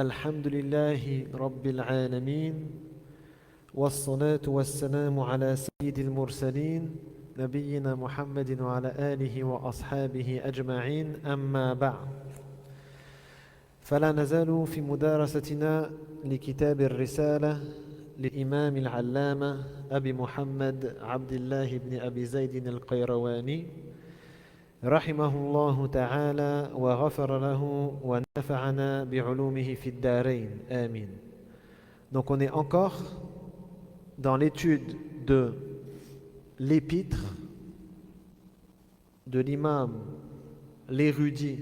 الحمد لله رب العالمين والصلاة والسلام على سيد المرسلين نبينا محمد وعلى آله وأصحابه أجمعين أما بعد فلا نزال في مدارستنا لكتاب الرسالة للإمام العلامة أبي محمد عبد الله بن أبي زيد القيرواني رحمه الله تعالى وغفر له ونفعنا بعلومه في الدارين آمين. Donc on est encore dans l'étude de l'épître de l'imam, l'érudit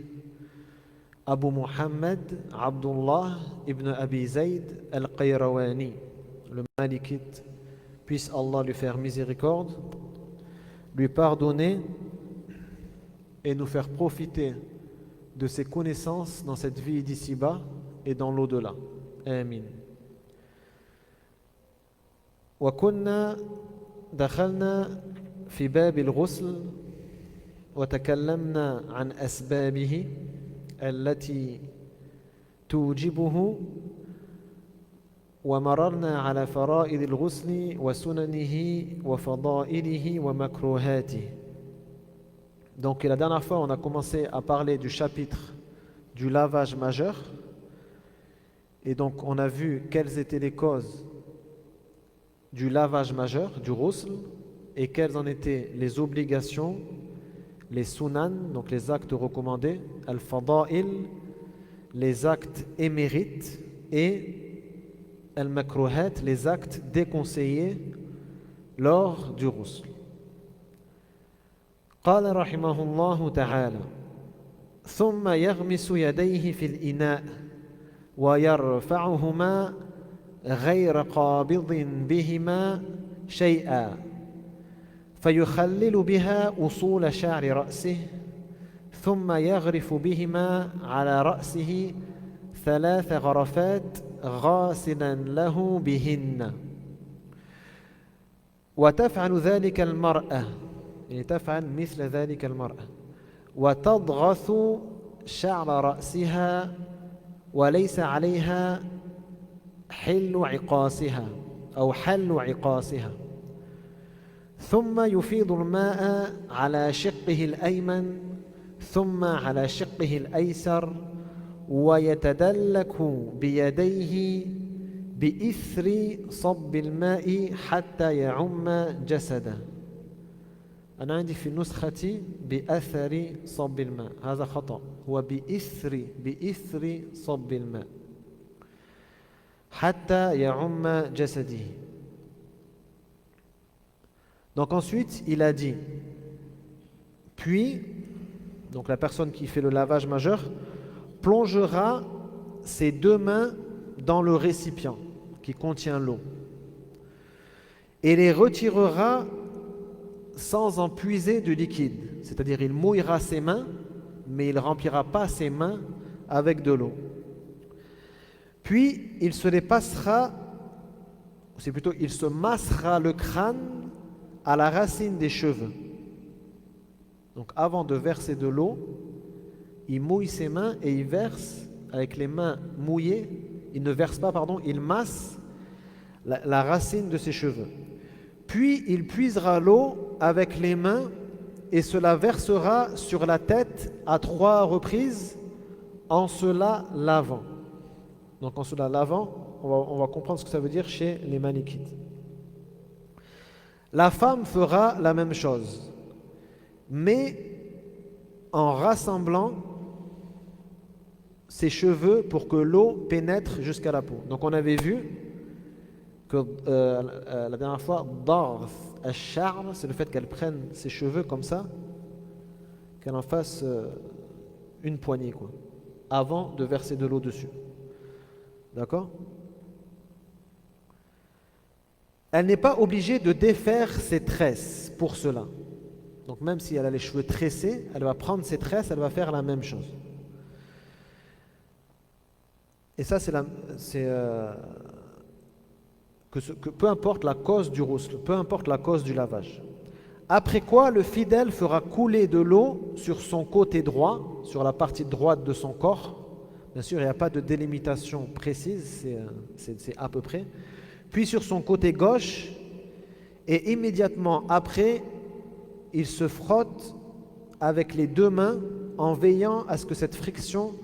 Abu Muhammad Abdullah ibn Abi Zayd al-Qayrawani, le malikite, puisse Allah lui faire miséricorde, lui pardonner et nous faire profiter de ses connaissances dans cette vie d'ici-bas et dans l'au-delà. Amin. وكنا دخلنا في باب الغسل وتكلمنا عن أسبابه التي توجبه ومررنا على فرائض الغسل وسننه وفضائله ومكروهاته. Donc la dernière fois, on a commencé à parler du chapitre du lavage majeur. Et donc on a vu quelles étaient les causes du lavage majeur, du ghusl, et quelles en étaient les obligations, les sunan, donc les actes recommandés, al-fada'il, les actes émérites, et al-makruhat, les actes déconseillés lors du ghusl. قال رحمه الله تعالى ثم يغمس يديه في الإناء ويرفعهما غير قابض بهما شيئا فيخلل بها أصول شعر رأسه ثم يغرف بهما على رأسه 3 غرفات غاسلا له بهن وتفعل ذلك المرأة، يعني تفعل مثل ذلك المرأة وتضغث شعر رأسها وليس عليها حل عقاسها أو حل عقاسها ثم يفيض الماء على شقه الأيمن ثم على شقه الأيسر ويتدلك بيديه بإثر صب الماء حتى يعم جسده. أنا عندي في نسختي بأثر صب الماء، هذا خطأ، هو بإثر صب الماء حتى يعم جسده. Donc ensuite il a dit puis, donc la personne qui fait le lavage majeur plongera ses 2 mains dans le récipient qui contient l'eau et les retirera sans en puiser de liquide, c'est-à-dire il mouillera ses mains mais il ne remplira pas ses mains avec de l'eau. Puis il se les passera, c'est plutôt il se massera le crâne à la racine des cheveux. Donc avant de verser de l'eau, il mouille ses mains et il verse avec les mains mouillées, il ne verse pas, pardon, il masse la racine de ses cheveux. Puis il puisera l'eau avec les mains et se la versera sur la tête à 3 reprises en se la lavant. Donc en se la lavant, on va comprendre ce que ça veut dire chez les malikites. La femme fera la même chose, mais en rassemblant ses cheveux pour que l'eau pénètre jusqu'à la peau. Donc on avait vu que la dernière fois, darth al-sha'r, c'est le fait qu'elle prenne ses cheveux comme ça, qu'elle en fasse une poignée, quoi, avant de verser de l'eau dessus. D'accord? Elle n'est pas obligée de défaire ses tresses pour cela. Donc même si elle a les cheveux tressés, elle va prendre ses tresses, elle va faire la même chose. Et ça, que peu importe la cause du ghusl, peu importe la cause du lavage. Après quoi, le fidèle fera couler de l'eau sur son côté droit, sur la partie droite de son corps, Bien sûr, il n'y a pas de délimitation précise, c'est à peu près. Puis sur son côté gauche, et immédiatement après, il se frotte avec les deux mains en veillant à ce que cette friction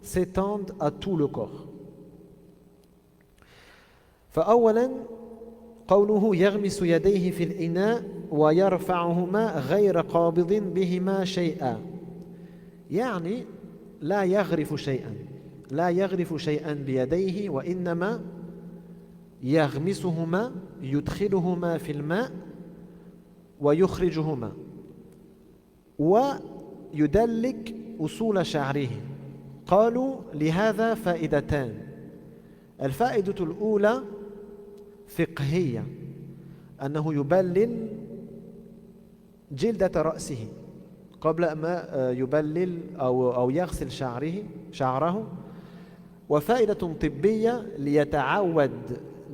s'étende à tout le corps. فأولا قوله يغمس يديه في الإناء ويرفعهما غير قابض بهما شيئا يعني لا يغرف شيئا بيديه وإنما يغمسهما يدخلهما في الماء ويخرجهما ويدلك أصول شعره قالوا لهذا فائدتان الفائدة الأولى فقهية أنه يبلل جلدة رأسه قبل ما يبلل أو يغسل شعره وفائدة طبية ليتعود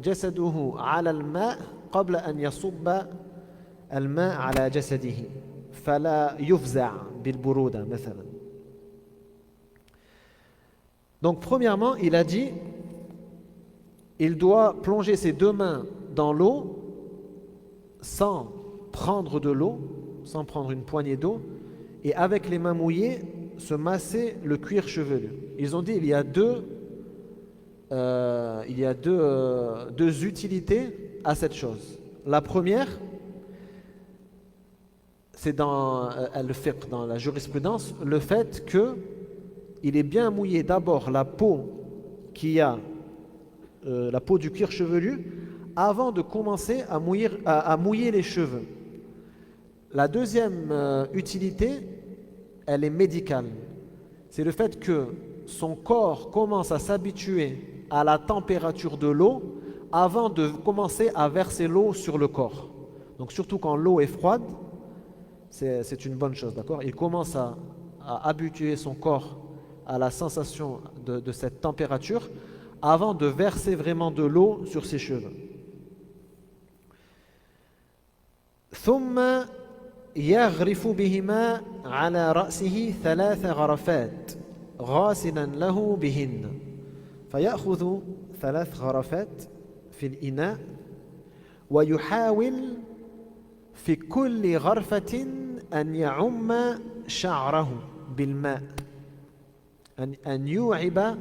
جسده على الماء قبل أن يصب الماء على جسده فلا يفزع بالبرودة مثلا. Donc premièrement, il a dit il doit plonger ses deux mains dans l'eau sans prendre de l'eau, sans prendre une poignée d'eau, et avec les mains mouillées, se masser le cuir chevelu. Ils ont dit il y a deux utilités à cette chose. La première, c'est dans le fiqh, dans la jurisprudence, le fait qu'il est bien mouillé d'abord la peau qui a la peau du cuir chevelu avant de commencer à mouiller les cheveux. La deuxième utilité, elle est médicale. C'est le fait que son corps commence à s'habituer à la température de l'eau avant de commencer à verser l'eau sur le corps. Donc surtout quand l'eau est froide, c'est une bonne chose, d'accord? Il commence à habituer son corps à la sensation de cette température avant de verser vraiment de l'eau sur ses cheveux. ثم يغرف بهما على رأسه 3 غرفات غاسلا له بهن فيأخذ 3 غرفات في الإناء ويحاول في كل غرفة أن يعم شعره بالماء أن يوعب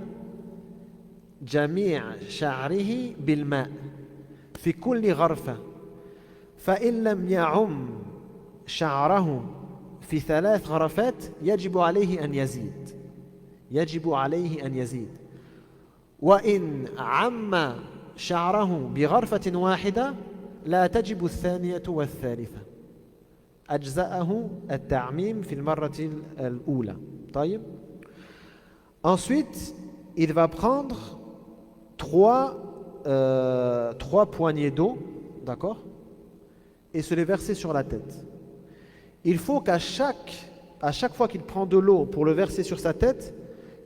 جميع شعره بالماء في كل غرفة فإن لم يعم شعره في 3 غرفات يجب عليه أن يزيد وإن عم شعره بغرفة واحدة لا تجب الثانية والثالثة أجزأه التعميم في المرة الأولى. طيب. Ensuite, il va prendre 3 poignées d'eau, d'accord, et se les verser sur la tête. Il faut qu'à chaque fois qu'il prend de l'eau pour le verser sur sa tête,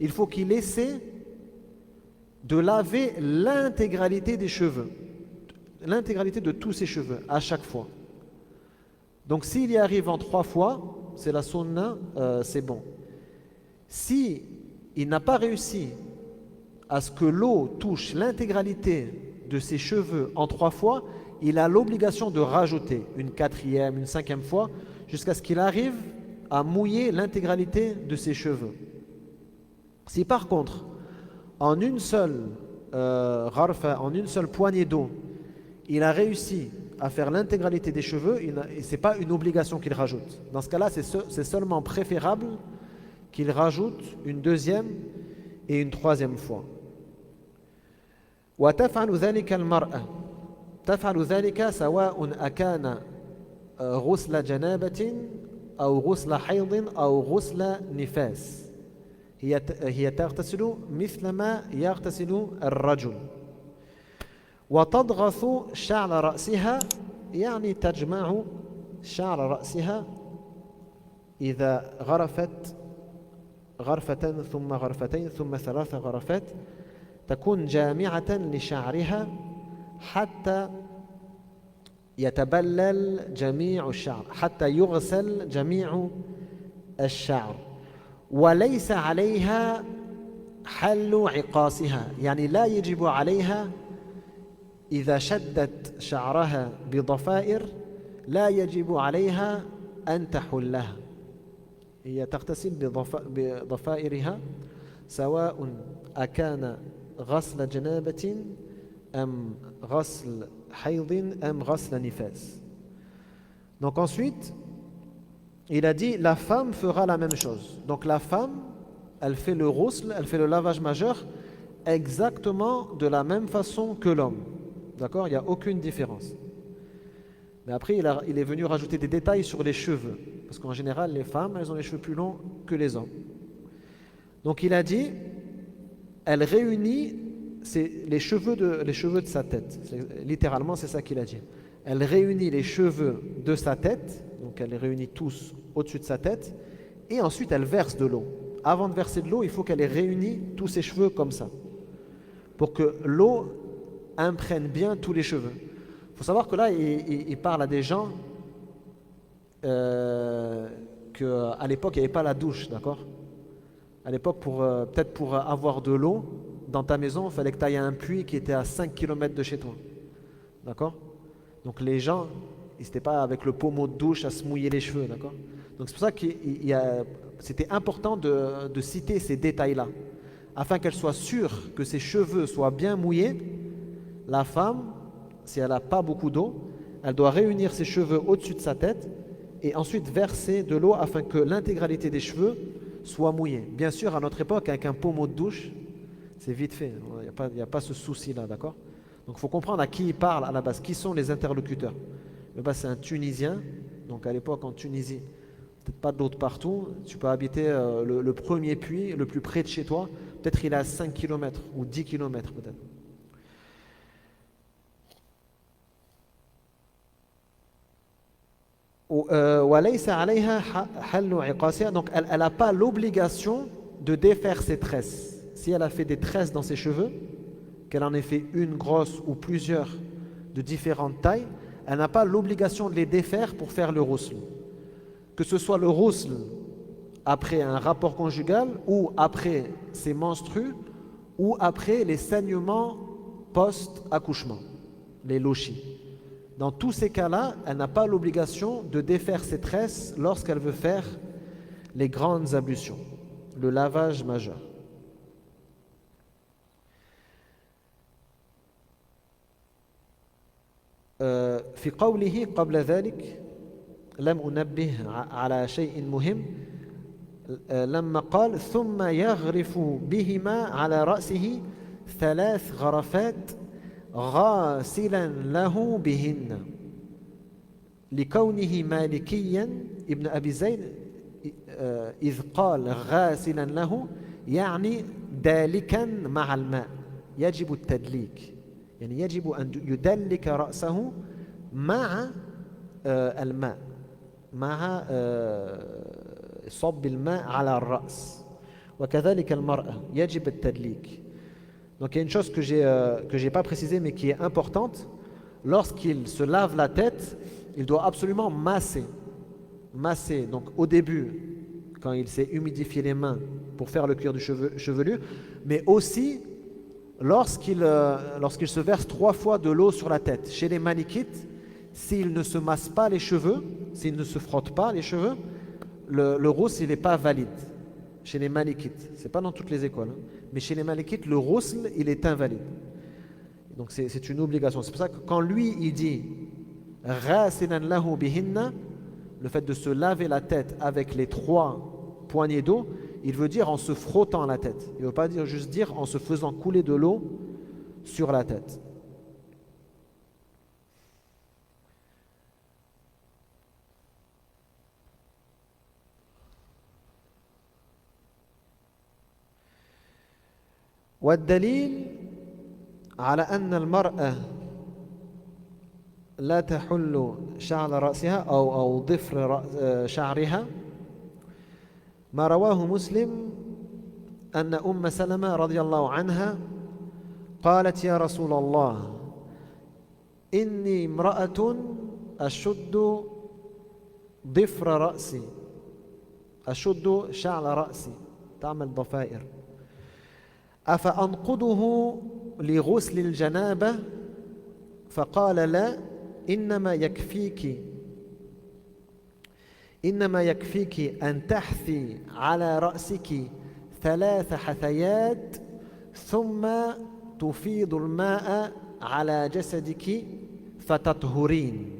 il faut qu'il essaie de laver l'intégralité des cheveux, l'intégralité de tous ses cheveux, à chaque fois. Donc s'il y arrive en 3 fois, c'est la sunna, c'est bon. Si il n'a pas réussi à ce que l'eau touche l'intégralité de ses cheveux en 3 fois, il a l'obligation de rajouter une 4e, une 5e fois, jusqu'à ce qu'il arrive à mouiller l'intégralité de ses cheveux. Si par contre, en une seule poignée d'eau, il a réussi à faire l'intégralité des cheveux, ce n'est pas une obligation qu'il rajoute. Dans ce cas-là, c'est seulement préférable qu'il rajoute une 2e et une 3e fois. وتفعل ذلك المرأة تفعل ذلك سواء أكان غسل جنابة أو غسل حيض أو غسل نفاس هي تغتسل مثل ما يغتسل الرجل وتضغث شعر رأسها يعني تجمع شعر رأسها إذا غرفت غرفة ثم غرفتين ثم 3 غرفات تكون جامعة لشعرها حتى يتبلل جميع الشعر حتى يغسل جميع الشعر وليس عليها حل عقاصها يعني لا يجب عليها إذا شدت شعرها بضفائر لا يجب عليها أن تحلها هي تغتسل بضفائرها سواء أكان غسل جنابة أم غسل حيض أم غسل نفاس. Donc ensuite, il a dit la femme fera la même chose. Donc la femme, elle fait le ghusl, elle fait le lavage majeur exactement de la même façon que l'homme. D'accord? Il n'y a aucune différence. Mais après, il est venu rajouter des détails sur les cheveux. Parce qu'en général, les femmes, elles ont les cheveux plus longs que les hommes. Donc il a dit, elle réunit les cheveux de sa tête. Littéralement, c'est ça qu'il a dit. Elle réunit les cheveux de sa tête, donc elle les réunit tous au-dessus de sa tête, et ensuite elle verse de l'eau. Avant de verser de l'eau, il faut qu'elle ait réuni tous ses cheveux comme ça, pour que l'eau imprègne bien tous les cheveux. Il faut savoir que là, il parle à des gens qu'à l'époque, il n'y avait pas la douche, d'accord? À l'époque, peut-être pour avoir de l'eau dans ta maison, il fallait que tu ailles à un puits qui était à 5 km de chez toi. D'accord? Donc les gens, ils n'étaient pas avec le pommeau de douche à se mouiller les cheveux, d'accord? Donc c'est pour ça que c'était important de citer ces détails-là, afin qu'elle soit sûre que ses cheveux soient bien mouillés. La femme, si elle n'a pas beaucoup d'eau, elle doit réunir ses cheveux au-dessus de sa tête et ensuite verser de l'eau afin que l'intégralité des cheveux soit mouillée. Bien sûr, à notre époque, avec un pommeau de douche, c'est vite fait. Il n'y a pas ce souci-là, d'accord? Donc il faut comprendre à qui il parle à la base, qui sont les interlocuteurs. Le bas, c'est un Tunisien, donc à l'époque en Tunisie, peut-être pas d'autres partout. Tu peux habiter le premier puits, le plus près de chez toi, peut-être il est à 5 km ou 10 km peut-être. Donc elle n'a pas l'obligation de défaire ses tresses. Si elle a fait des tresses dans ses cheveux, qu'elle en ait fait une grosse ou plusieurs de différentes tailles, elle n'a pas l'obligation de les défaire pour faire le ghusl. Que ce soit le ghusl après un rapport conjugal ou après ses menstrues ou après les saignements post-accouchement, les lochis. Dans tous ces cas-là, elle n'a pas l'obligation de défaire ses tresses lorsqu'elle veut faire les grandes ablutions, le lavage majeur. في قوله قبل ذلك لم أنبه على شيء مهم لما قال ثم يغرف بهما على رأسه 3 غرفات غاسلا له بهن لكونه مالكيا ابن أبي زيد إذ قال غاسلا له يعني دالكا مع الماء يجب التدليك يعني يجب أن يدلك رأسه مع الماء مع صب الماء على الرأس وكذلك المرأة يجب التدليك. Donc il y a une chose que j'ai pas précisée mais qui est importante. Lorsqu'il se lave la tête, il doit absolument masser. Donc au début, quand il s'est humidifié les mains pour faire le cuir du chevelu, mais aussi lorsqu'il se verse 3 fois de l'eau sur la tête. Chez les malikites, s'il ne se masse pas les cheveux, s'il ne se frotte pas les cheveux, le ghusl il n'est pas valide. Chez les malikites, c'est pas dans toutes les écoles, hein. Mais chez les malikites, le ghusl il est invalide. Donc c'est une obligation. C'est pour ça que quand lui il dit ghasilan lahu bihinna, le fait de se laver la tête avec les 3 poignées d'eau, il veut dire en se frottant la tête. Il ne veut pas juste dire en se faisant couler de l'eau sur la tête. والدليل على أن المرأة لا تحل شعر رأسها أو ضفر شعرها ما رواه مسلم أن أم سلمة رضي الله عنها قالت يا رسول الله إني امرأة أشد ضفر رأسي أشد شعر رأسي تعمل ضفائر أفأنقضه لغسل الجنابة فقال لا إنما يكفيك أن تحثي على رأسك 3 حثيات ثم تفيض الماء على جسدك فتطهرين.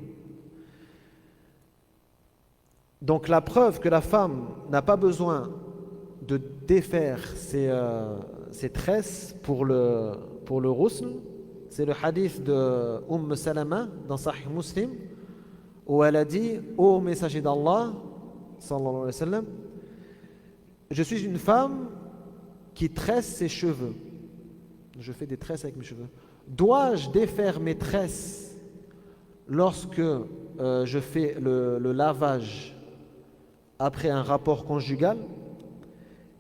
Donc la preuve que la femme n'a pas besoin de défaire ses tresses pour le ghusl, c'est le hadith de Salama dans Sahih Muslim, où elle a dit: ô messager d'Allah, sallallahu alayhi wa sallam, je suis une femme qui tresse ses cheveux. Je fais des tresses avec mes cheveux. Dois-je défaire mes tresses lorsque je fais le lavage après un rapport conjugal?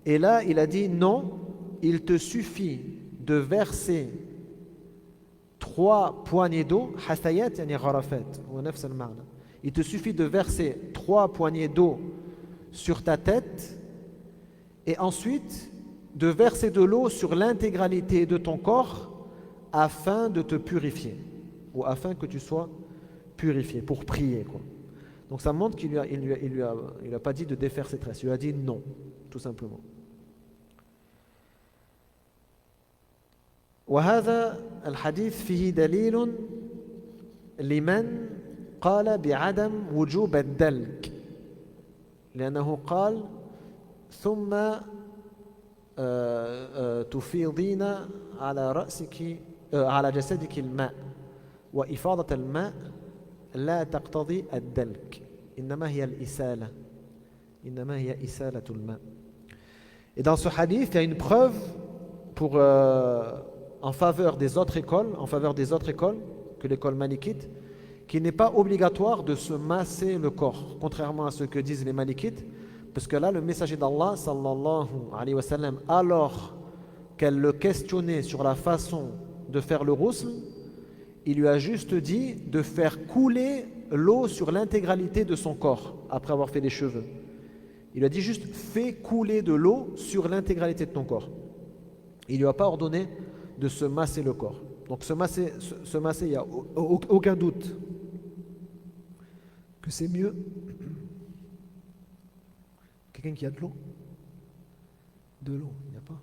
Et là, il a dit non, il te suffit de verser 3 poignées d'eau, hasayat yani gharafat, wa nafs al-ma'na. Il te suffit de verser 3 poignées d'eau sur ta tête et ensuite de verser de l'eau sur l'intégralité de ton corps afin de te purifier ou afin que tu sois purifié pour prier, quoi. Donc ça montre qu'il lui a pas dit de défaire ses tresses, il lui a dit non, tout simplement. وهذا الحديث فيه دليل لمن قال بعدم وجوب الدلك لأنه قال ثم تفيضين على رأسك على جسدك الماء وإفاضة الماء لا تقتضي الدلك إنما هي الإسالة الماء. Et dans ce hadith, il y a une preuve pour en faveur des autres écoles que l'école malikite, qu'il n'est pas obligatoire de se masser le corps, contrairement à ce que disent les malikites, parce que là, le messager d'Allah, sallallahu alayhi wa sallam, alors qu'elle le questionnait sur la façon de faire le ghusl, il lui a juste dit de faire couler l'eau sur l'intégralité de son corps, après avoir fait les cheveux. Il lui a dit juste, fais couler de l'eau sur l'intégralité de ton corps. Il ne lui a pas ordonné de se masser le corps. Donc se masser, il n'y a aucun doute que c'est mieux. Quelqu'un qui a de l'eau? De l'eau, il n'y a pas.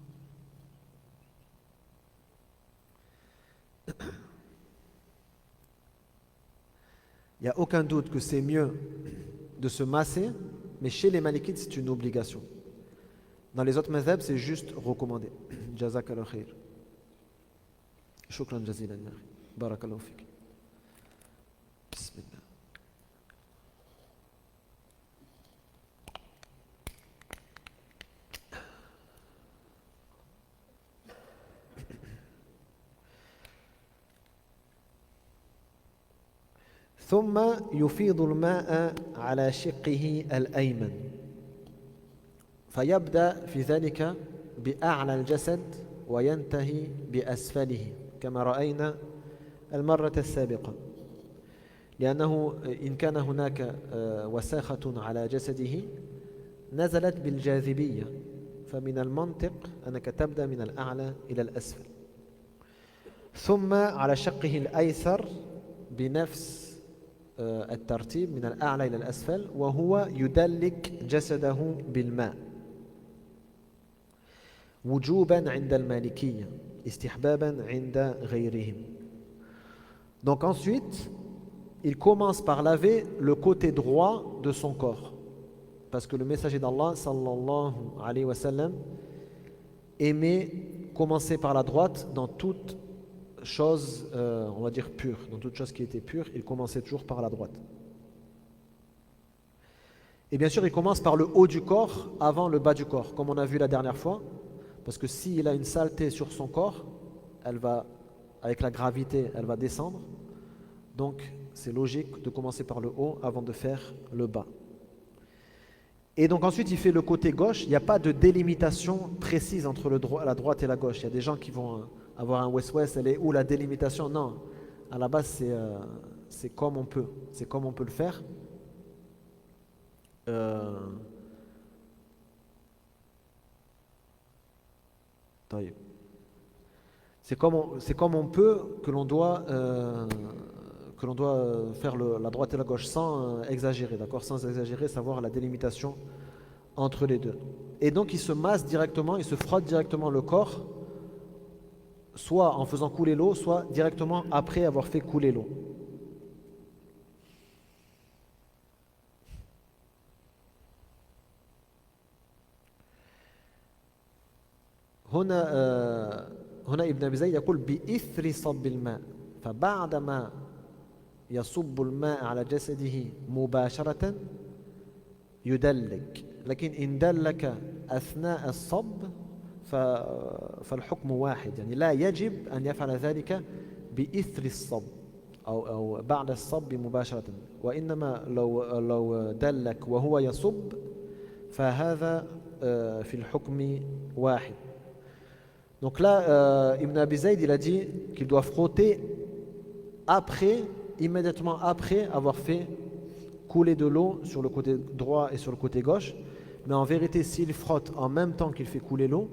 Il n'y a aucun doute que c'est mieux de se masser, mais chez les malikites, c'est une obligation. Dans les autres mazhabs, c'est juste recommandé. Jazakallah khair. Shukran jazilan. Barakallahu fik. Bismillah. ثم يفيض الماء على شقه الأيمن فيبدأ في ذلك بأعلى الجسد وينتهي بأسفله كما رأينا المرة السابقة لأنه إن كان هناك وساخة على جسده نزلت بالجاذبية فمن المنطق أنك تبدأ من الأعلى إلى الأسفل ثم على شقه الأيسر بنفس الترتيب من الأعلى إلى الأسفل وهو يدلك جسده بالماء وجوبا عند المالكية استحبابا عند غيرهم. Donc ensuite, il commence par laver le côté droit de son corps parce que le messager d'Allah sallallahu alayhi wa sallam aimait commencer par la droite dans toute chose, on va dire pure, dans toute chose qui était pure, il commençait toujours par la droite. Et bien sûr, il commence par le haut du corps avant le bas du corps, comme on a vu la dernière fois, parce que s'il a une saleté sur son corps, elle va, avec la gravité, elle va descendre. Donc, c'est logique de commencer par le haut avant de faire le bas. Et donc ensuite, il fait le côté gauche. Il n'y a pas de délimitation précise entre la droite et la gauche. Il y a des gens qui vont avoir un west-west, elle est où la délimitation? Non, à la base c'est comme on peut, le faire. C'est comme on peut que l'on doit faire la droite et la gauche sans exagérer, d'accord? Sans exagérer, savoir la délimitation entre les deux. Et donc il se masse directement, il se frotte directement le corps, soit en faisant couler l'eau, soit directement après avoir fait couler l'eau. هنا ابن أبي زيد يقول بإثر صب الماء فبعدما يصب الماء على جسده مباشرة يدلك لكن إن دلك أثناء الصب فالحكم واحد يعني لا يجب أن يفعل ذلك بإثر الصب أو بعد الصب مباشرة وإنما لو دلك وهو يصب فهذا في الحكم واحد. Donc là, Ibn Abi Zayd, il a dit qu'il doit frotter après, immédiatement après avoir fait couler de l'eau sur le côté droit et sur le côté gauche. Mais en vérité, s'il frotte en même temps qu'il fait couler l'eau,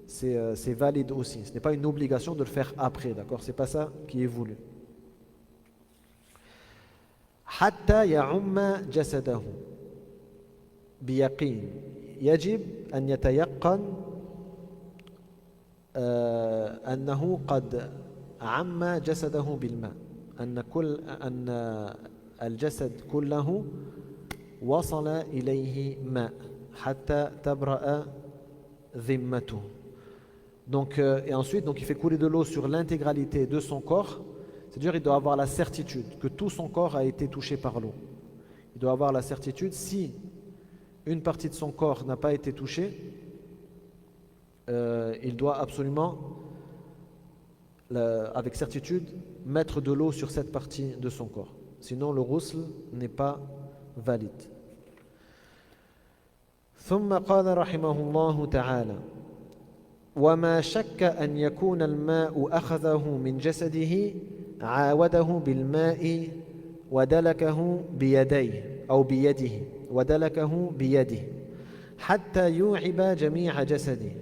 c'est valide aussi. Ce n'est pas une obligation de le faire après, d'accord? C'est pas ça qui est voulu. حتى يعم جسده بيقين يجب أن يتيقن أنه قد عم جسده بالماء أن الجسد كله وصل إليه ماء حتى تبرأ ذمته. Donc, et ensuite, donc, il fait couler de l'eau sur l'intégralité de son corps. C'est-à-dire qu'il doit avoir la certitude que tout son corps a été touché par l'eau. Il doit avoir la certitude, si une partie de son corps n'a pas été touchée, il doit absolument, avec certitude, mettre de l'eau sur cette partie de son corps. Sinon, le ghusl n'est pas valide. ثم قال رحمه الله تعالى وما شك أن يكون الماء أخذه من جسده عاوده بالماء ودلكه بيديه أو بيده ودلكه بيده حتى يوعب جميع جسده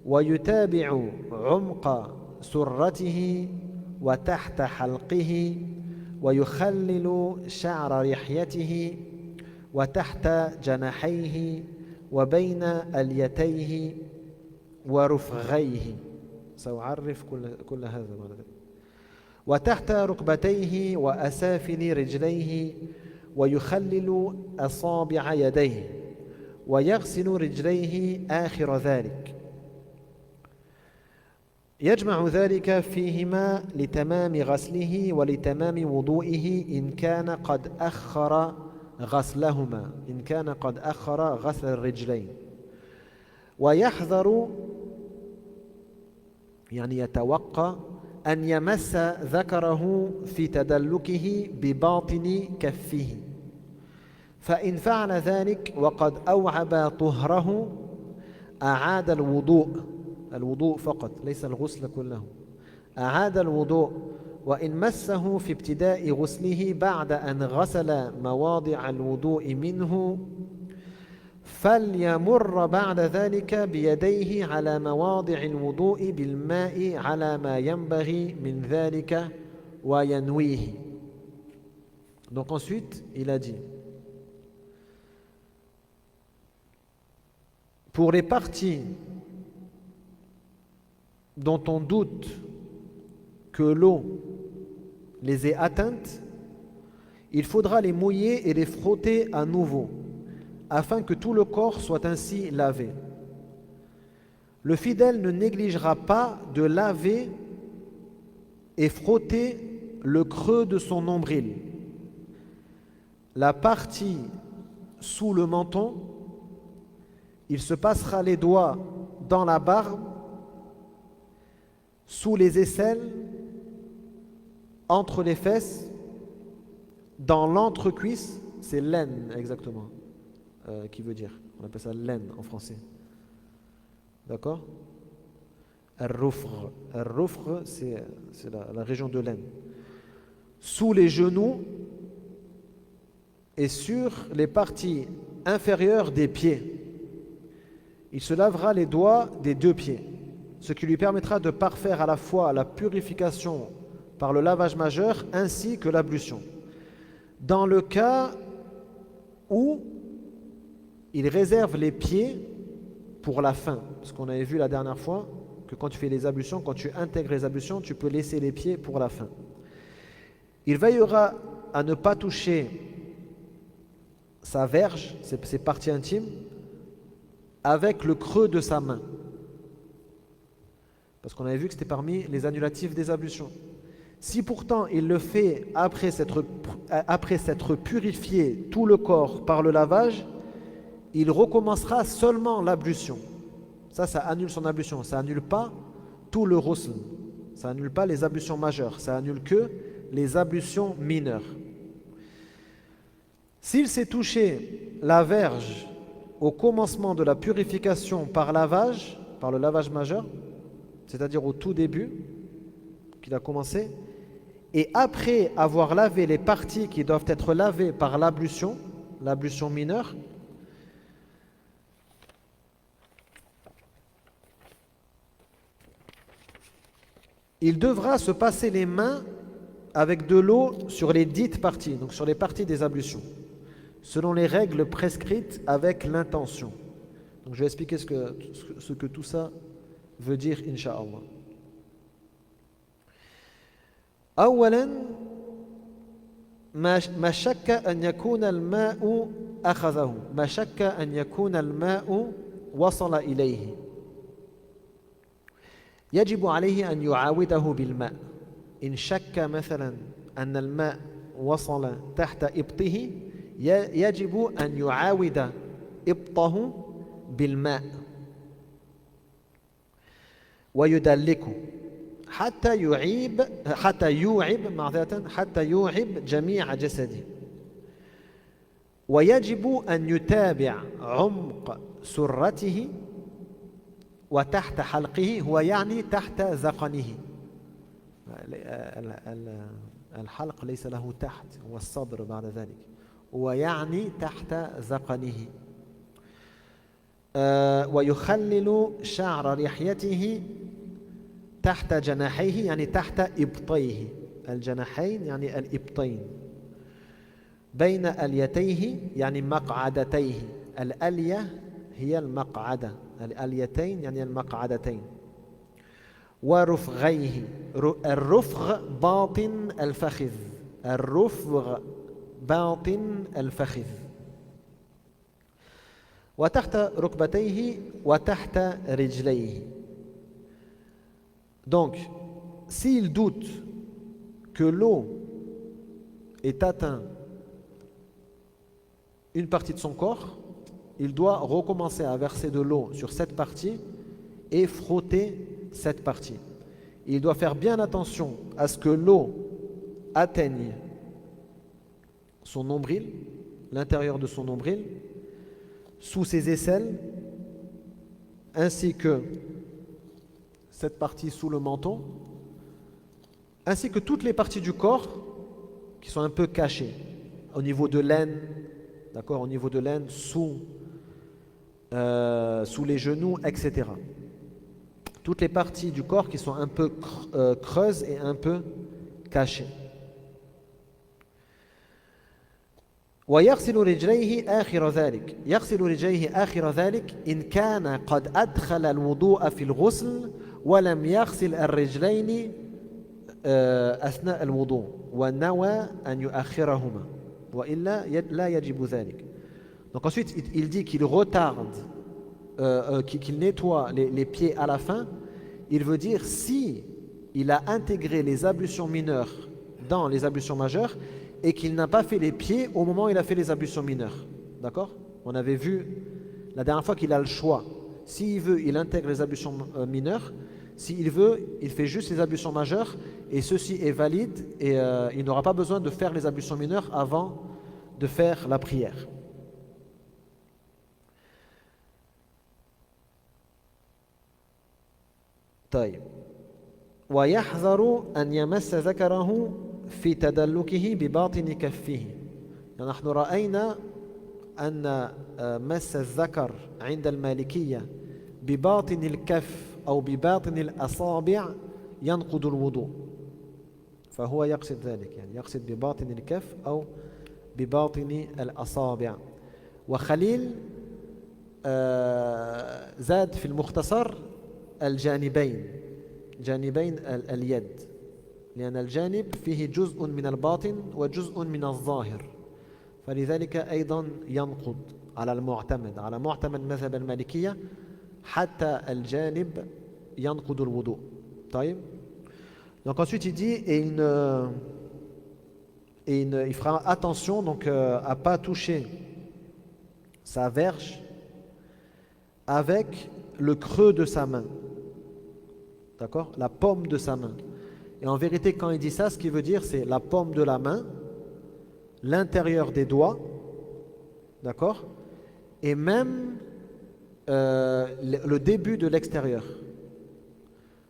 ويتابع عمق سرته وتحت حلقه ويخلل شعر لحيته وتحت جناحيه وبين اليتيه ورفغيه. سأعرف كل هذا بعد ذلك. وتحت ركبتيه وأسافل رجليه ويخلل أصابع يديه ويغسل رجليه آخر ذلك. يجمع ذلك فيهما لتمام غسله ولتمام وضوئه إن كان قد أخر غسلهما إن كان قد أخر غسل الرجلين ويحذر يعني يتوقع أن يمس ذكره في تدلكه بباطن كفه فإن فعل ذلك وقد أوعب طهره أعاد الوضوء فقط ليس الغسل كله أعاد الوضوء وإن مسه في ابتداء غسله بعد أن غسل مواضع الوضوء منه فليمر بعد ذلك بيديه على مواضع الوضوء بالماء على ما ينبغي من ذلك وينويه. Donc ensuite, il a dit pour les parties dont on doute que l'eau les ait atteintes, il faudra les mouiller et les frotter à nouveau, afin que tout le corps soit ainsi lavé. Le fidèle ne négligera pas de laver et frotter le creux de son nombril, la partie sous le menton. Il se passera les doigts dans la barbe, sous les aisselles, entre les fesses, dans l'entrecuisse, c'est l'aine exactement, qui veut dire, on appelle ça l'aine en français. D'accord? Al-Rufr, c'est la région de l'aine. Sous les genoux et sur les parties inférieures des pieds. Il se lavera les doigts des deux pieds, ce qui lui permettra de parfaire à la fois la purification par le lavage majeur ainsi que l'ablution. Dans le cas où il réserve les pieds pour la fin, parce qu'on avait vu la dernière fois que quand tu fais les ablutions, quand tu intègres les ablutions, tu peux laisser les pieds pour la fin. Il veillera à ne pas toucher sa verge, ses parties intimes, avec le creux de sa main. Parce qu'on avait vu que c'était parmi les annulatifs des ablutions. Si pourtant il le fait après s'être purifié tout le corps par le lavage, il recommencera seulement l'ablution. Ça annule son ablution. Ça annule pas tout le ghusl. Ça annule pas les ablutions majeures. Ça annule que les ablutions mineures. S'il s'est touché la verge au commencement de la purification par lavage, par le lavage majeur, c'est-à-dire au tout début qu'il a commencé, et après avoir lavé les parties qui doivent être lavées par l'ablution mineure, il devra se passer les mains avec de l'eau sur les dites parties, donc sur les parties des ablutions, selon les règles prescrites avec l'intention. Donc je vais expliquer ce que tout ça veut dire, Inch'Allah. أولا ما شك أن يكون الماء أخذه ما شك أن يكون الماء وصل إليه يجب عليه أن يعاوده بالماء. إن شك مثلا أن الماء وصل تحت إبطه يجب أن يعاود إبطه بالماء ويدلكه حتى يوعب جميع جسده. ويجب أن يتابع عمق سرته وتحت حلقه، هو يعني تحت ذقنه. الحلق ليس له تحت، هو الصدر بعد ذلك، هو يعني تحت ذقنه. ويخلل شعر لحيته تحت جناحيه، يعني تحت إبطيه. الجناحين يعني الإبطين. بين أليتيه يعني مقعدتيه. الألية هي المقعدة، الأليتين يعني المقعدتين. ورفغيه، الرفغ باطن الفخذ، الرفغ باطن الفخذ. وتحت ركبتيه وتحت رجليه. Donc, s'il doute que l'eau est atteinte une partie de son corps, il doit recommencer à verser de l'eau sur cette partie et frotter cette partie. Il doit faire bien attention à ce que l'eau atteigne son nombril, l'intérieur de son nombril, sous ses aisselles, ainsi que cette partie sous le menton, ainsi que toutes les parties du corps qui sont un peu cachées, au niveau de l'aine, d'accord, au niveau de l'aine, sous les genoux, etc. Toutes les parties du corps qui sont un peu creuses et un peu cachées. ويغسل رجليه آخر ذلك. يغسل رجليه آخر ذلك إن كان قد أدخل الوضوء في الغسل ولم يغسل الرجلين أثناء الوضوء ونوى أن يؤخرهما وإلا لا يجب ذلك. Donc ensuite il dit qu'il retarde, qu'il nettoie les pieds à la fin. Il veut dire si il a intégré les ablutions mineures dans les ablutions majeures et qu'il n'a pas fait les pieds au moment où il a fait les ablutions mineures. D'accord? On avait vu la dernière fois qu'il a le choix. S'il veut, il intègre les ablutions mineures. S'il veut, il fait juste les ablutions majeures et ceci est valide et il n'aura pas besoin de faire les ablutions mineures avant de faire la prière. طيب. ويحذر أن يمس ذكره في تدلكه بباطن كفه. نحن رأينا أن مس الذكر عند المالكية بباطن الكف أو بباطن الأصابع ينقض الوضوء. فهو يقصد ذلك، يعني يقصد بباطن الكف أو بباطن الأصابع. وخليل زاد في المختصر الجانبين، جانبين اليد، لأن الجانب فيه جزء من الباطن وجزء من الظاهر، فلذلك أيضا ينقض على المعتمد، على معتمد مذهب المالكية حتى الجانب ينقض الوضوء. طيب. Donc ensuite il dit il fera attention donc à pas toucher sa verge avec le creux de sa main, d'accord, la paume de sa main. Et en vérité, quand il dit ça, ce qu'il veut dire, c'est la paume de la main, l'intérieur des doigts, d'accord, et même le début de l'extérieur.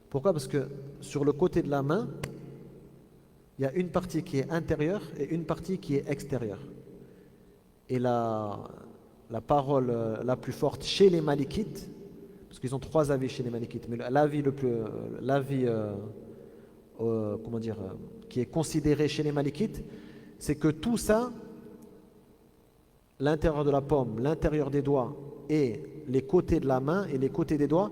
Pourquoi? Parce que sur le côté de la main, il y a une partie qui est intérieure et une partie qui est extérieure. Et la parole la plus forte chez les Malikites, parce qu'ils ont trois avis chez les Malikites, mais l'avis comment dire, qui est considéré chez les Malikites, c'est que tout ça, l'intérieur de la paume, l'intérieur des doigts et les côtés de la main et les côtés des doigts,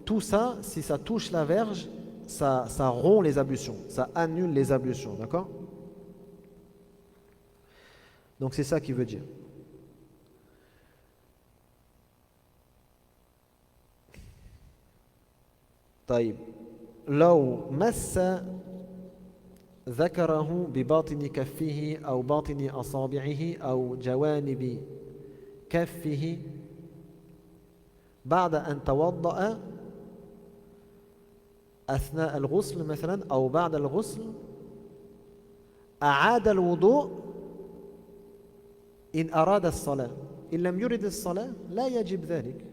tout ça, si ça touche la verge, ça rompt les ablutions, ça annule les ablutions, d'accord? Donc c'est ça qu'il veut dire. طيب لو مس ذكره بباطن كفه أو باطن أصابعه أو جوانب كفه بعد أن توضأ أثناء الغسل مثلا أو بعد الغسل أعاد الوضوء إن أراد الصلاة. إن لم يرد الصلاة لا يجب ذلك.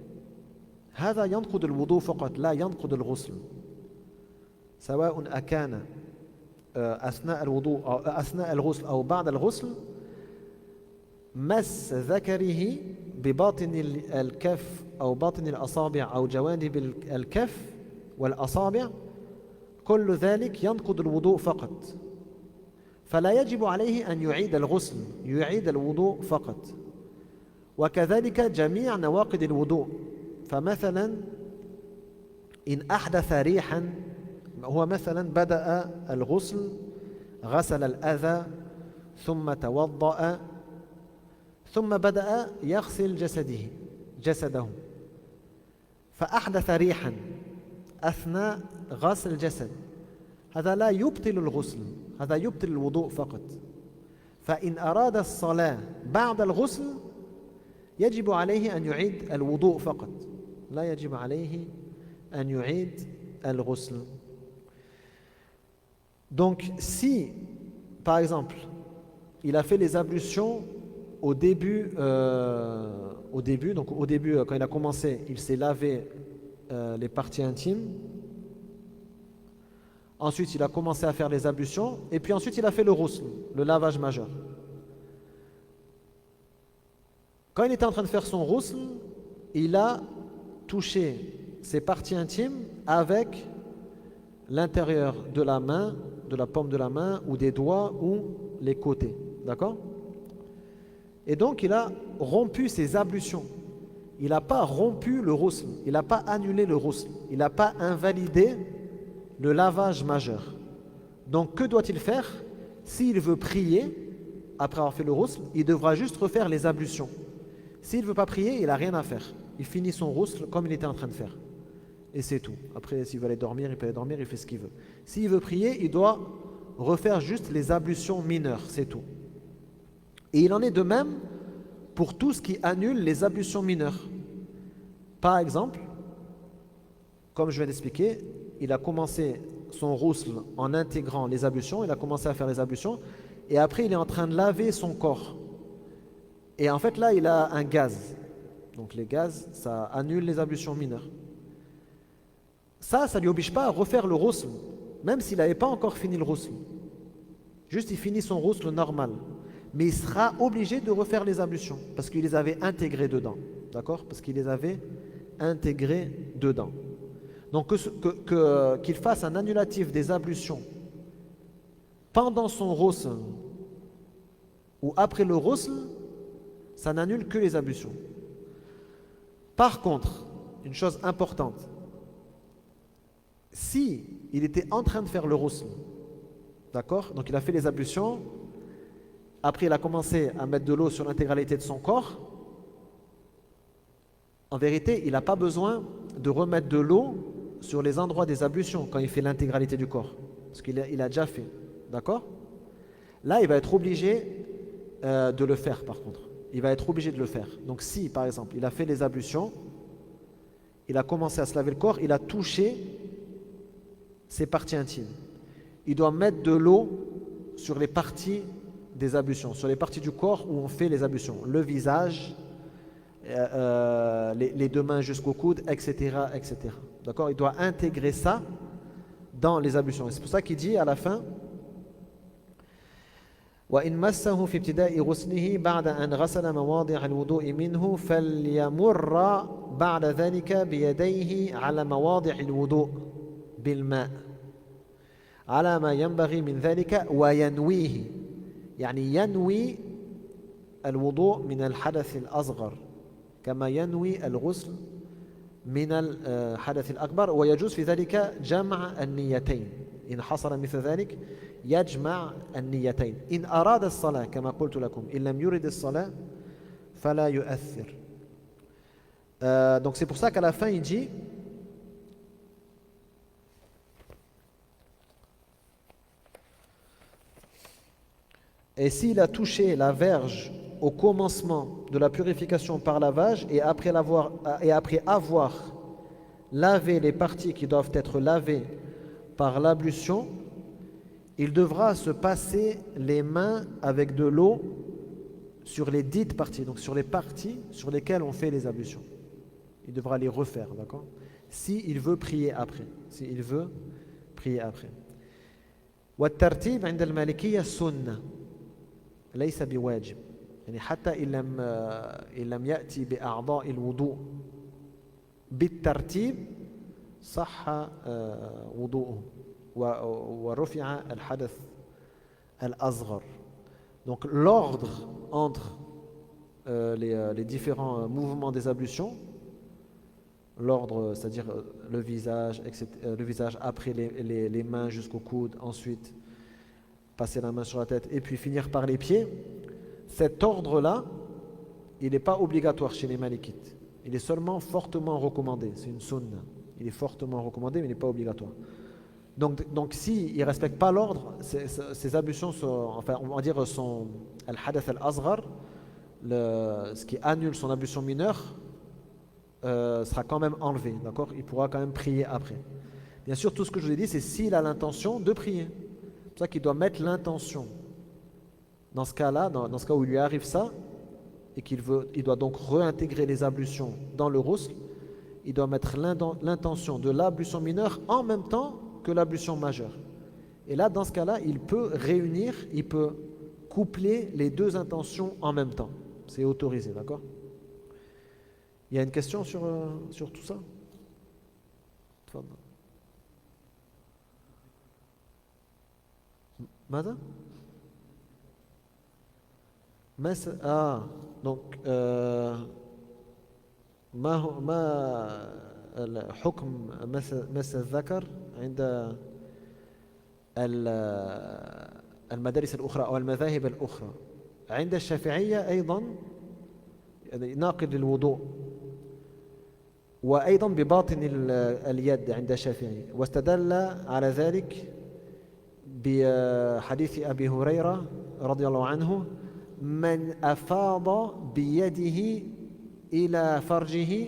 هذا ينقض الوضوء فقط، لا ينقض الغسل، سواء أكان أثناء الوضوء أو أثناء الغسل أو بعد الغسل. مس ذكره بباطن الكف أو باطن الأصابع أو جوانب الكف والأصابع، كل ذلك ينقض الوضوء فقط، فلا يجب عليه أن يعيد الغسل، يعيد الوضوء فقط. وكذلك جميع نواقض الوضوء. فمثلا إن أحدث ريحا، هو مثلا بدأ الغسل، غسل الأذى ثم توضأ ثم بدأ يغسل جسده فأحدث ريحا أثناء غسل الجسد، هذا لا يبطل الغسل، هذا يبطل الوضوء فقط. فإن أراد الصلاة بعد الغسل يجب عليه أن يعيد الوضوء فقط، لا يجب عليه أن يعيد الغسل. Donc si par exemple il a fait les ablutions au début, quand il a commencé, il s'est lavé les parties intimes, ensuite il a commencé à faire les ablutions et puis ensuite il a fait le ghusl, le lavage majeur. Quand il était en train de faire son ghusl, il a touché ses parties intimes avec l'intérieur de la main, de la paume de la main ou des doigts ou les côtés, d'accord? Et donc il a rompu ses ablutions. Il n'a pas rompu le ghusl, il n'a pas annulé le ghusl, il n'a pas invalidé le lavage majeur. Donc que doit-il faire? S'il veut prier après avoir fait le ghusl, il devra juste refaire les ablutions. S'il ne veut pas prier, il n'a rien à faire. Il finit son ghusl comme il était en train de faire. Et c'est tout. Après, s'il veut aller dormir, il peut aller dormir, il fait ce qu'il veut. S'il veut prier, il doit refaire juste les ablutions mineures, c'est tout. Et il en est de même pour tout ce qui annule les ablutions mineures. Par exemple, comme je viens d'expliquer, il a commencé son ghusl en intégrant les ablutions, il a commencé à faire les ablutions, et après il est en train de laver son corps. Et en fait là, il a un gaz. Donc les gaz, ça annule les ablutions mineures. Ça ne lui oblige pas à refaire le ghusl, même s'il n'avait pas encore fini le ghusl. Juste, il finit son ghusl normal. Mais il sera obligé de refaire les ablutions, parce qu'il les avait intégrées dedans. D'accord? Parce qu'il les avait intégrées dedans. Donc qu'il fasse un annulatif des ablutions pendant son ghusl ou après le ghusl, ça n'annule que les ablutions. Par contre, une chose importante, si il était en train de faire le ghusl, d'accord, donc il a fait les ablutions, après il a commencé à mettre de l'eau sur l'intégralité de son corps, en vérité, il n'a pas besoin de remettre de l'eau sur les endroits des ablutions quand il fait l'intégralité du corps, parce qu'il a déjà fait, d'accord. Là, il va être obligé de le faire par contre. Il va être obligé de le faire. Donc si, par exemple, il a fait les ablutions, il a commencé à se laver le corps, il a touché ses parties intimes. Il doit mettre de l'eau sur les parties des ablutions, sur les parties du corps où on fait les ablutions, le visage, les deux mains jusqu'au coude, etc., etc. D'accord. Il doit intégrer ça dans les ablutions. Et c'est pour ça qu'il dit à la fin وإن مسه في ابتداء غسله بعد أن غسل مواضع الوضوء منه فليمر بعد ذلك بيديه على مواضع الوضوء بالماء على ما ينبغي من ذلك وينويه يعني ينوي الوضوء من الحدث الأصغر كما ينوي الغسل من الحدث الأكبر ويجوز في ذلك جمع النيتين إن حصل مثل ذلك يجمع النيتين إن أراد الصلاة كما قلت لكم إن لم يرد الصلاة فلا يؤثر. Donc c'est pour ça qu'à la fin il dit et s'il a touché la verge au commencement de la purification par lavage et après avoir lavé les parties qui doivent être lavées par l'ablution, il devra se passer les mains avec de l'eau sur les dites parties, donc sur les parties sur lesquelles on fait les ablutions. Il devra les refaire, d'accord? S'il veut prier après. S'il veut prier après. والترتيب عند المالكية سنة ليس بواجب. يعني حتى إن لم يأتي بأعضاء الوضوء بالترتيب صح وضوءه ورفع الحدث الأصغر. Donc l'ordre entre les différents mouvements des ablutions, l'ordre, c'est-à-dire le visage, etc., le visage après les mains jusqu'au coude, ensuite passer la main sur la tête et puis finir par les pieds, cet ordre-là, il n'est pas obligatoire chez les malikites. Il est seulement fortement recommandé. C'est une sunna. Il est fortement recommandé, mais il n'est pas obligatoire. Donc s'il ne respecte pas l'ordre, ces ablutions sont, enfin, on va dire, sont al-hadath al-asghar, ce qui annule son ablution mineure, sera quand même enlevé. D'accord. Il pourra quand même prier après. Bien sûr, tout ce que je vous ai dit, c'est s'il a l'intention de prier. C'est pour ça qu'il doit mettre l'intention. Dans ce cas-là, dans ce cas où il lui arrive ça, et il doit donc réintégrer les ablutions dans le ghusl, il doit mettre l'intention de l'ablution mineure en même temps que l'ablution majeure. Et là, dans ce cas-là, il peut réunir, il peut coupler les deux intentions en même temps. C'est autorisé, d'accord? Il y a une question sur tout ça? Madame? Donc ما حكم مس الذكر عند المدارس الأخرى أو المذاهب الأخرى. عند الشافعية أيضا ناقض للوضوء وأيضا بباطن اليد عند الشافعي واستدل على ذلك بحديث أبي هريرة رضي الله عنه من أفاض بيده إلى فرجه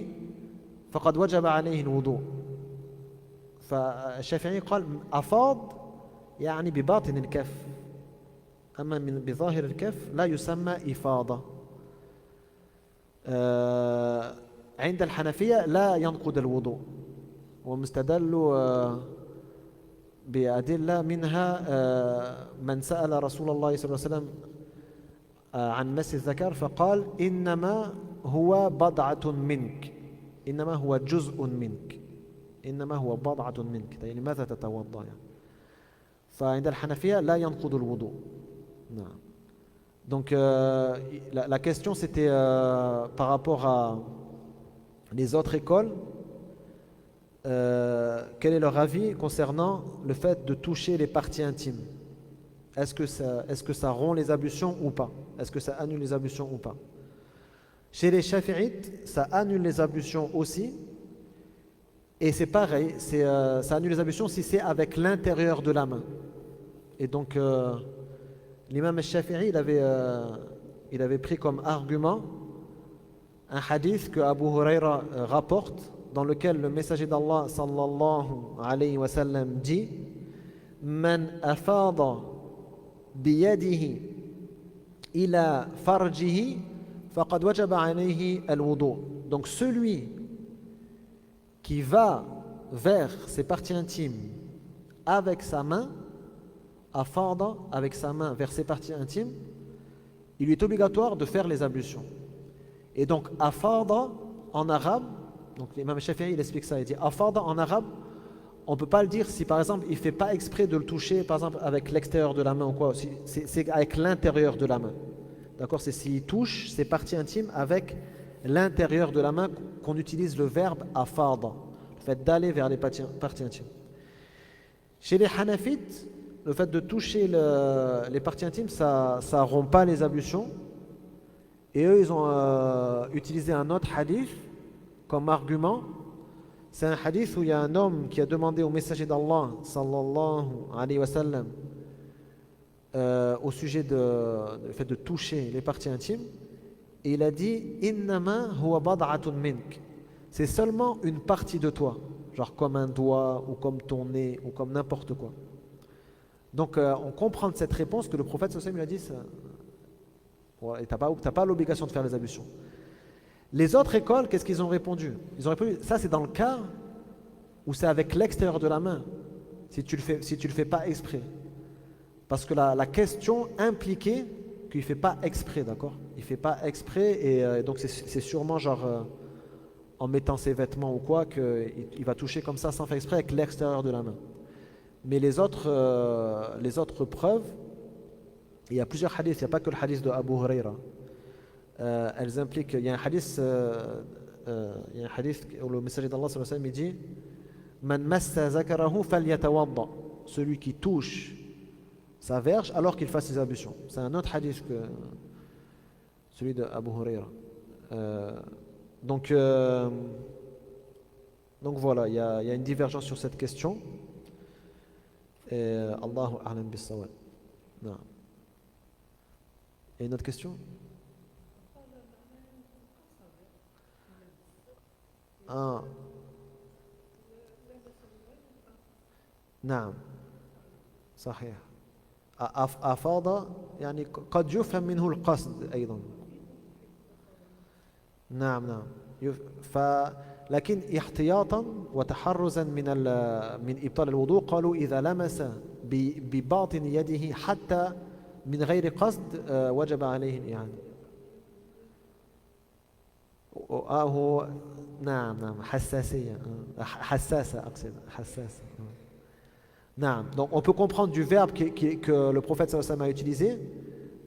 فقد وجب عليه الوضوء. فالشافعي قال أفاض يعني بباطن الكف، أما بظاهر الكف لا يسمى إفاضة. عند الحنفية لا ينقض الوضوء ومستدل بأدلة منها من سأل رسول الله صلى الله عليه وسلم عن مس الذكر فقال إنما هو بضعة منك، إنما هو جزء منك. إنما هو بضعة منك يعني لماذا تتوضأ يعني. فعند الحنفية لا ينقض الوضوء. نعم. Donc la question c'était par rapport à les autres écoles, quel est leur avis concernant le fait de toucher les parties intimes. Est-ce que ça rompt les ablutions ou pas? Est-ce que ça annule les ablutions ou pas? Chez les Shafi'ites, ça annule les ablutions aussi. Et c'est pareil, ça annule les ablutions si c'est avec l'intérieur de la main. Et donc, l'imam al-Shafi'i, il avait pris comme argument un hadith que Abu Huraira rapporte, dans lequel le messager d'Allah sallallahu alayhi wa sallam dit: Man afada biyadihi ila farjihi faqad wajaba alayhi al-wudu. Donc celui qui va vers ses parties intimes avec sa main, afada, avec sa main vers ses parties intimes, il lui est obligatoire de faire les ablutions. Et donc afada en arabe, donc l'imam Shafi'i il explique ça, il dit afada en arabe, on ne peut pas le dire si par exemple il ne fait pas exprès de le toucher par exemple avec l'extérieur de la main ou quoi, c'est avec l'intérieur de la main. D'accord, c'est s'il touche ses parties intimes avec l'intérieur de la main qu'on utilise le verbe afada, le fait d'aller vers les parties intimes. Chez les Hanafites, le fait de toucher les parties intimes, ça ne rompt pas les ablutions. Et eux, ils ont utilisé un autre hadith comme argument. C'est un hadith où il y a un homme qui a demandé au messager d'Allah sallallahu alayhi wa sallam au sujet du fait de toucher les parties intimes. Et il a dit: Innama huwa bad'atun mink. C'est seulement une partie de toi, genre comme un doigt ou comme ton nez ou comme n'importe quoi. Donc on comprend de cette réponse que le prophète sallallahu alayhi wa sallam il a dit ça, t'as pas l'obligation de faire les ablutions. Les autres écoles, qu'est-ce qu'ils ont répondu? Ils ont répondu: ça c'est dans le cas où c'est avec l'extérieur de la main, si tu le fais pas exprès. Parce que la question impliquait qu'il ne fait pas exprès, d'accord? Il ne fait pas exprès et donc c'est sûrement genre en mettant ses vêtements ou quoi qu'il va toucher comme ça sans faire exprès avec l'extérieur de la main. Mais les autres preuves, il y a plusieurs hadiths, il n'y a pas que le hadith de Abu Huraira. Elles impliquent, il y a un hadith où le messager d'Allah sallallahu alayhi wa sallam il dit: Man massa zakarahu falyatawadda. Celui qui touche sa verge alors qu'il fasse ses ablutions. C'est un autre hadith que celui de Abu Huraira. Donc voilà, il y a une divergence sur cette question. Allahu a'lam bis-sawab. Non. Et une autre question? Ah. نعم صحيح. أفاض يعني قد يفهم منه القصد أيضا. نعم لكن احتياطا وتحرزا من إبطال الوضوء قالوا إذا لمس بباطن يده حتى من غير قصد وجب عليه الإعادة. هو نعم حساسة أقصد حساسة. Non. Donc on peut comprendre du verbe que le prophète sallallahu alayhi wa sallam a utilisé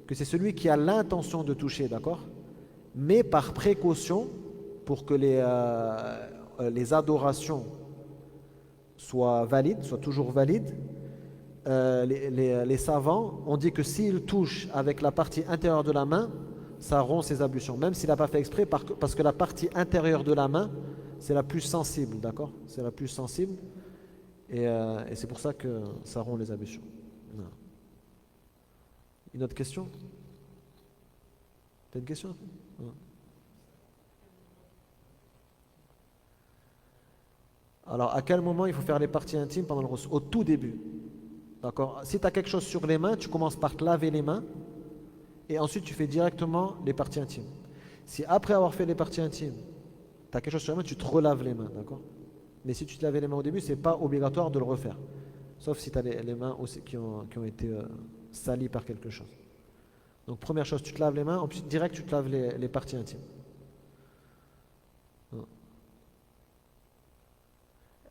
que c'est celui qui a l'intention de toucher, d'accord, mais par précaution pour que les adorations soient valides, soient toujours valides. Les savants ont dit que s'il touche avec la partie intérieure de la main, ça rompt ses ablutions, même s'il n'a pas fait exprès, parce que la partie intérieure de la main c'est la plus sensible, d'accord, c'est la plus sensible. Et c'est pour ça que ça rompt les ablutions. Non. Une autre question? T'as une question? Non. Alors, à quel moment il faut faire les parties intimes pendant le ghusl? Au tout début. D'accord? Si tu as quelque chose sur les mains, tu commences par te laver les mains et ensuite tu fais directement les parties intimes. Si après avoir fait les parties intimes, tu as quelque chose sur les mains, tu te relaves les mains, d'accord? Mais si tu te lavais les mains au début, ce n'est pas obligatoire de le refaire. Sauf si tu as les mains aussi qui ont été salies par quelque chose. Donc première chose, tu te laves les mains, ensuite direct tu te laves les parties intimes.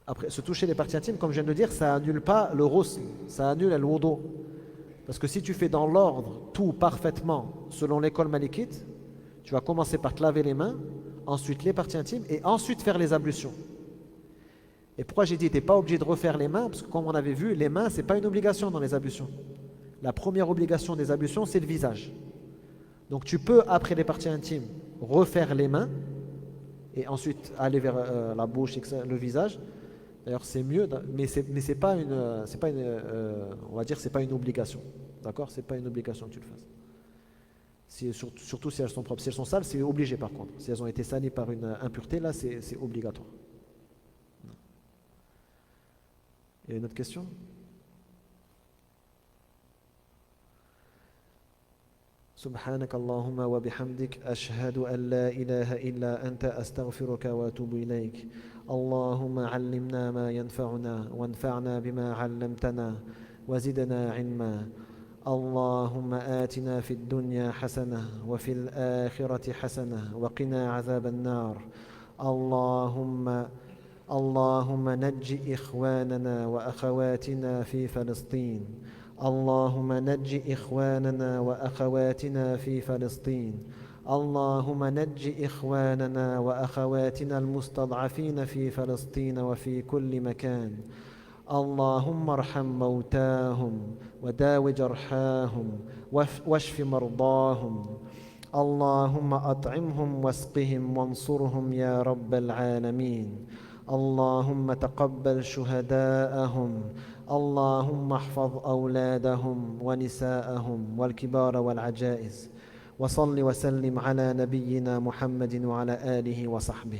Après, se toucher les parties intimes, comme je viens de le dire, ça annule pas le ghusl, ça annule le wudu. Parce que si tu fais dans l'ordre tout parfaitement selon l'école malikite, tu vas commencer par te laver les mains, ensuite les parties intimes et ensuite faire les ablutions. Et pourquoi j'ai dit tu n'es pas obligé de refaire les mains? Parce que comme on avait vu, les mains, ce n'est pas une obligation dans les ablutions. La première obligation des ablutions, c'est le visage. Donc tu peux, après les parties intimes, refaire les mains et ensuite aller vers la bouche, le visage. D'ailleurs, c'est mieux, mais c'est pas on va dire, c'est pas une obligation. D'accord? C'est pas une obligation que tu le fasses. Surtout si elles sont propres. Si elles sont sales, c'est obligé par contre. Si elles ont été salies par une impureté, là, c'est obligatoire. Il y a une autre question? سبحانك اللهم وبحمدك أشهد أن لا إله إلا أنت أستغفرك وأتوب إليك اللهم علمنا ما ينفعنا وانفعنا بما علمتنا وزدنا علما اللهم آتنا في الدنيا حسنة وفي الآخرة حسنة وقنا عذاب النار اللهم نج إخواننا وأخواتنا في فلسطين اللهم نج إخواننا وأخواتنا في فلسطين اللهم نج إخواننا وأخواتنا المستضعفين في فلسطين وفي كل مكان اللهم ارحم موتاهم وداو جرحاهم واشف مرضاهم اللهم أطعمهم واسقهم وانصرهم يا رب العالمين اللهم تقبل شهداءهم اللهم احفظ أولادهم ونساءهم والكبار والعجائز وصل وسلم على نبينا محمد وعلى آله وصحبه